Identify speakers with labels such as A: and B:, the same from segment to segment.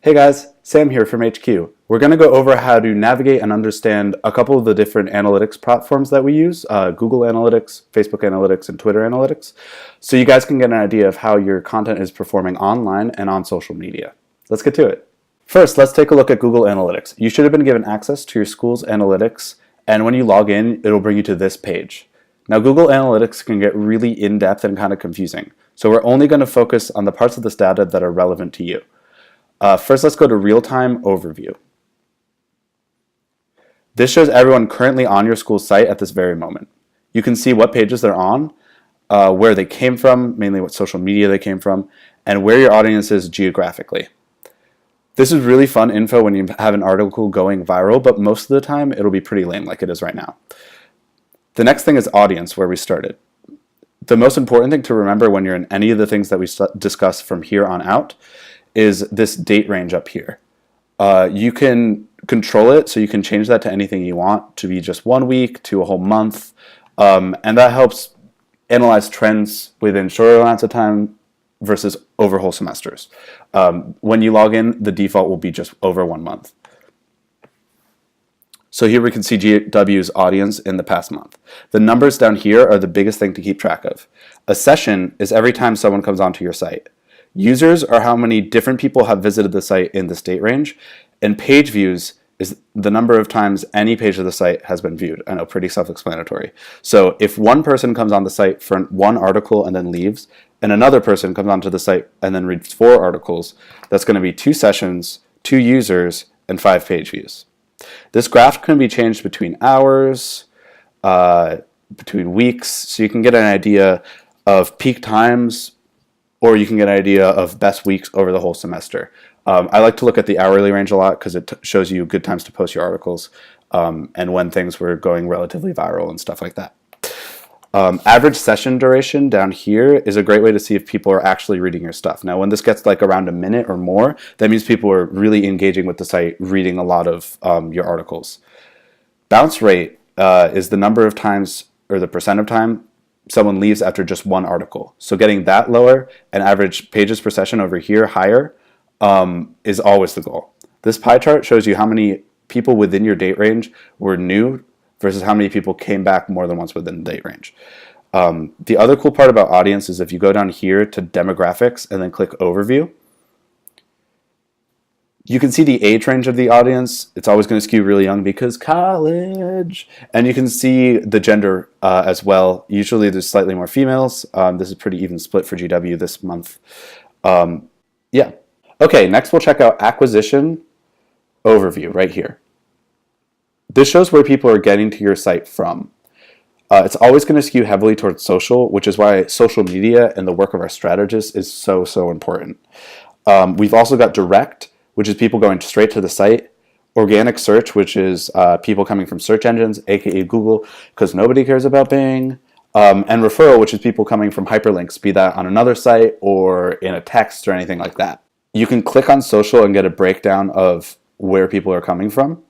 A: Hey guys, Sam here from HQ. We're going to go over how to navigate and understand a couple of the different analytics platforms that we use, Google Analytics, Facebook Analytics, and Twitter Analytics, so you guys can get an idea of how your content is performing online and on social media. Let's get to it. First, let's take a look at Google Analytics. You should have been given access to your school's analytics, and when you log in, it'll bring you to this page. Now, Google Analytics can get really in-depth and kind of confusing, so we're only going to focus on the parts of this data that are relevant to you. First, let's go to real-time overview. This shows everyone currently on your school site at this very moment. You can see what pages they're on, where they came from, mainly what social media they came from, and where your audience is geographically. This is really fun info when you have an article going viral, but most of the time it'll be pretty lame like it is right now. The next thing is audience, where we started. The most important thing to remember when you're in any of the things that we discuss from here on out is this date range up here. You can control it, so you can change that to anything you want, to be just 1 week, to a whole month, and that helps analyze trends within shorter amounts of time versus over whole semesters. When you log in, the default will be just over 1 month. So here we can see GW's audience in the past month. The numbers down here are the biggest thing to keep track of. A session is every time someone comes onto your site. Users are how many different people have visited the site in this date range, and page views is the number of times any page of the site has been viewed. I know, pretty self-explanatory. So if one person comes on the site for one article and then leaves, and another person comes onto the site and then reads 4 articles, that's going to be 2 sessions, 2 users, and 5 page views. This graph can be changed between hours, between weeks, so you can get an idea of peak times, or you can get an idea of best weeks over the whole semester. I like to look at the hourly range a lot because it shows you good times to post your articles and when things were going relatively viral and stuff like that. Average session duration down here is a great way to see if people are actually reading your stuff. Now, when this gets like around a minute or more, that means people are really engaging with the site, reading a lot of your articles. Bounce rate is the number of times, or the percent of time, someone leaves after just 1 article. So getting that lower and average pages per session over here higher is always the goal. This pie chart shows you how many people within your date range were new versus how many people came back more than once within the date range. The other cool part about audience is if you go down here to demographics and then click overview, you can see the age range of the audience. It's always going to skew really young because college. And you can see the gender as well. Usually there's slightly more females. This is pretty even split for GW this month. Yeah. Okay, next we'll check out acquisition overview right here. This shows where people are getting to your site from. It's always going to skew heavily towards social, which is why social media and the work of our strategists is so important. We've also got direct, which is people going straight to the site, organic search, which is people coming from search engines, aka Google, because nobody cares about Bing, and referral, which is people coming from hyperlinks, be that on another site or in a text or anything like that. You can click on social and get a breakdown of where people are coming from.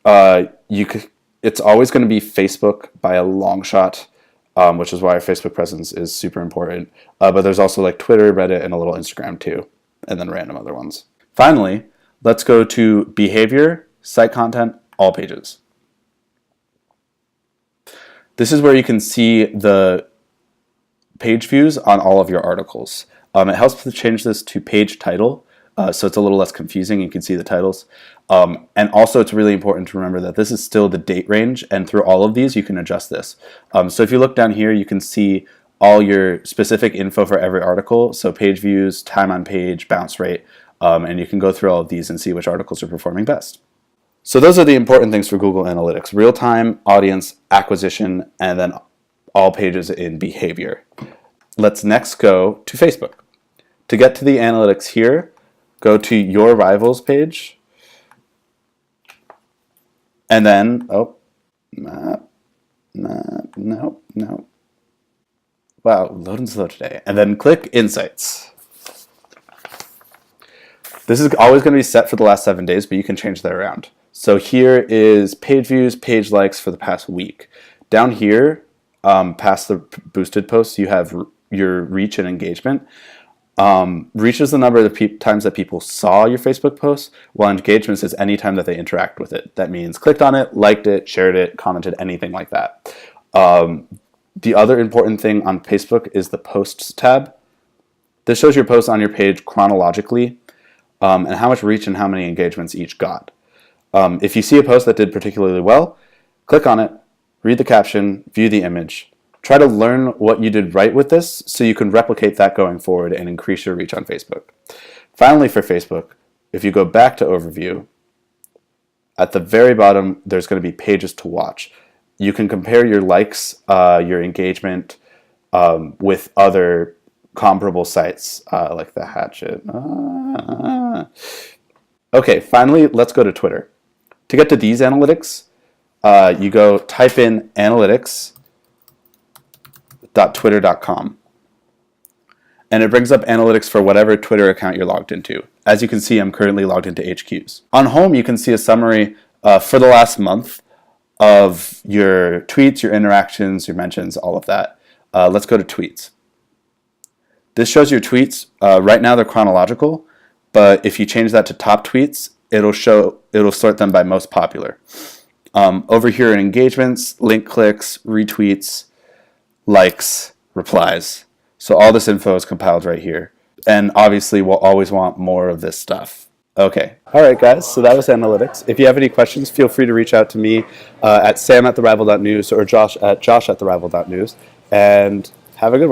A: It's always going to be Facebook by a long shot, which is why our Facebook presence is super important. But there's also like Twitter, Reddit, and a little Instagram too, and then random other ones. Finally, let's go to behavior, site content, all pages. This is where you can see the page views on all of your articles. It helps to change this to page title, so it's a little less confusing. You can see the titles. And also it's really important to remember that this is still the date range, and through all of these you can adjust this. So if you look down here, you can see all your specific info for every article, so page views, time on page, bounce rate, and you can go through all of these and see which articles are performing best. So those are the important things for Google Analytics: real-time, audience, acquisition, and then all pages in behavior. Let's next go to Facebook. To get to the analytics here, go to your rivals page, and then, no. Wow, loading slow today. And then click Insights. This is always going to be set for the last 7 days, but you can change that around. So here is page views, page likes for the past week. Down here, past the boosted posts, you have your reach and engagement. Reach is the number of times that people saw your Facebook post, while engagements is any time that they interact with it. That means clicked on it, liked it, shared it, commented, anything like that. The other important thing on Facebook is the Posts tab. This shows your posts on your page chronologically, and how much reach and how many engagements each got. If you see a post that did particularly well, click on it, read the caption, view the image. Try to learn what you did right with this so you can replicate that going forward and increase your reach on Facebook. Finally, for Facebook, if you go back to Overview, at the very bottom, there's going to be pages to watch. You can compare your likes, your engagement with other comparable sites like The Hatchet. Okay, finally, let's go to Twitter. To get to these analytics, you go type in analytics.twitter.com. And it brings up analytics for whatever Twitter account you're logged into. As you can see, I'm currently logged into HQ's. On home, you can see a summary for the last month of your tweets, your interactions, your mentions, all of that. Let's go to tweets. This shows your tweets. Right now they're chronological, but if you change that to top tweets, it'll sort them by most popular. Over here in engagements, link clicks, retweets, likes, replies. So all this info is compiled right here. And obviously we'll always want more of this stuff. Okay. All right, guys. So that was analytics. If you have any questions, feel free to reach out to me at sam@therival.news or josh@therival.news. And have a good one.